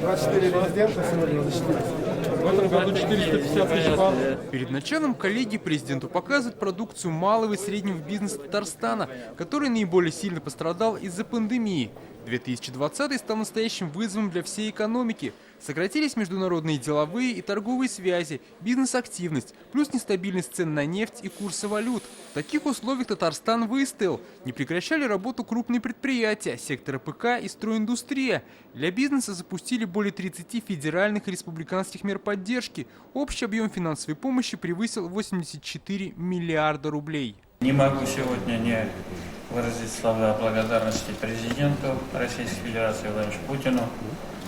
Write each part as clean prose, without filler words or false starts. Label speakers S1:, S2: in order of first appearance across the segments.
S1: 24 резидента сегодня защитились. В этом году 450 тысяч пар.
S2: Перед началом коллегии президенту показывают продукцию малого и среднего бизнеса Татарстана, который наиболее сильно пострадал из-за пандемии. 2020 стал настоящим вызовом для всей экономики. Сократились международные деловые и торговые связи, бизнес-активность, плюс нестабильность цен на нефть и курсы валют. В таких условиях Татарстан выстоял. Не прекращали работу крупные предприятия, сектора ПК и стройиндустрия. Для бизнеса запустили более 30 федеральных и республиканских мер поддержки. Общий объем финансовой помощи превысил 84 миллиарда рублей.
S3: Не могу сегодня не выразить слова благодарности президенту Российской Федерации Владимиру Путину,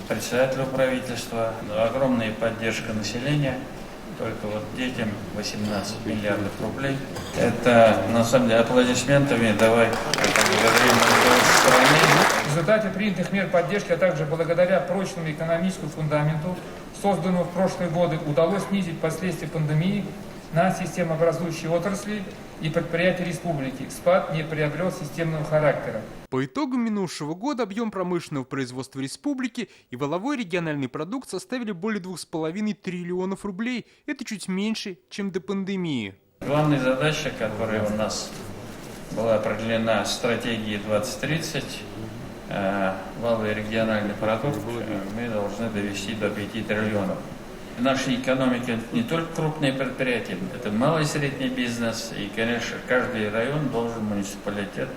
S3: председателю правительства. Огромная поддержка населения. Только вот детям 18 миллиардов рублей. Это, на самом деле, аплодисментами давай поблагодарим страны.
S4: В результате принятых мер поддержки, а также благодаря прочному экономическому фундаменту, созданному в прошлые годы, удалось снизить последствия пандемии на системообразующие отрасли и предприятия республики. Спад не приобрел системного характера.
S2: По итогам минувшего года объем промышленного производства республики и валовой региональный продукт составили более 2,5 триллионов рублей. Это чуть меньше, чем до пандемии.
S3: Главная задача, которая у нас была определена стратегией 2030, валовый региональный продукт мы должны довести до 5 триллионов. В нашей экономике не только крупные предприятия, это малый и средний бизнес. И, конечно, каждый район должен, муниципалитет,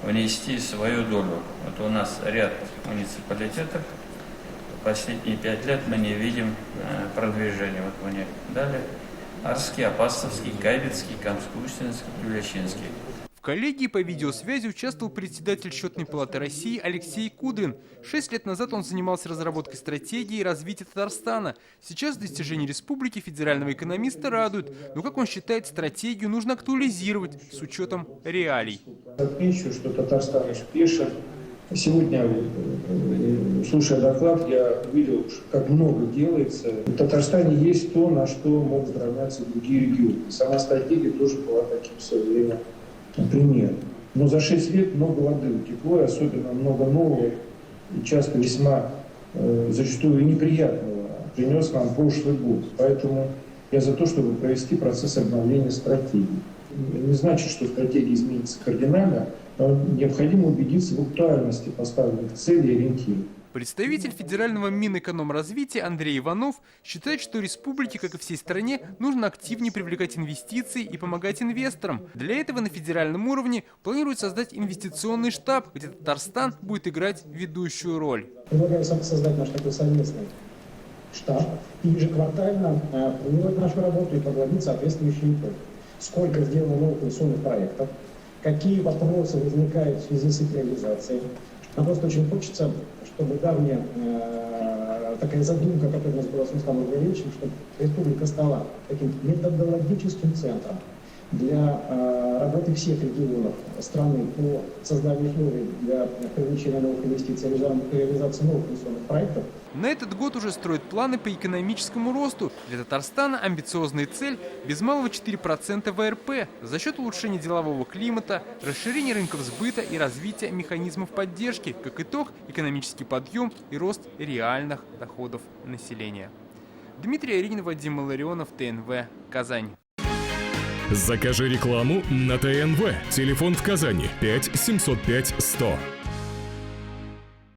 S3: внести свою долю. Вот у нас ряд муниципалитетов. Последние 5 лет мы не видим продвижения. Вот мне дали Арский, Апастовский, Гайбицкий, Камск-Устинский, Плющинский.
S2: В коллегии по видеосвязи участвовал председатель Счетной палаты России Алексей Кудрин. 6 лет назад он занимался разработкой стратегии развития Татарстана. Сейчас достижения республики федерального экономиста радуют. Но, как он считает, стратегию нужно актуализировать с учетом реалий.
S5: Отмечу, что Татарстан успешен. Сегодня, слушая доклад, я увидел, как много делается. В Татарстане есть то, на что могут равняться другие регионы. Сама стратегия тоже была таким в свое время. Например. Но за 6 лет много воды утекло, и особенно много нового, и часто весьма, зачастую неприятного, принес нам прошлый год. Поэтому я за то, чтобы провести процесс обновления стратегии. Не значит, что стратегия изменится кардинально, но необходимо убедиться в актуальности поставленных целей и ориентиров.
S2: Представитель федерального Минэкономразвития Андрей Иванов считает, что республике, как и всей стране, нужно активнее привлекать инвестиции и помогать инвесторам. Для этого на федеральном уровне планируют создать инвестиционный штаб, где Татарстан будет играть ведущую роль.
S6: Предлагаю создать наш такой совместный штаб и ежеквартально планировать нашу работу и подводить соответствующие итоги. Сколько сделано новых инвестиционных проектов, какие вопросы возникают в связи с их реализацией. Нам просто очень хочется, чтобы давняя такая задумка, которая у нас была с Русланом Ильичем, чтобы республика стала таким методологическим центром для работы всех регионов страны по созданию условий для привлечения новых инвестиций, реализации новых инвестиционных проектов.
S2: На этот год уже строят планы по экономическому росту. Для Татарстана амбициозная цель – без малого 4% ВРП за счет улучшения делового климата, расширения рынков сбыта и развития механизмов поддержки. Как итог – экономический подъем и рост реальных доходов населения. Дмитрий Аринин, Вадим Маларионов, ТНВ, Казань.
S7: Закажи рекламу на ТНВ. Телефон в Казани 5 705 100.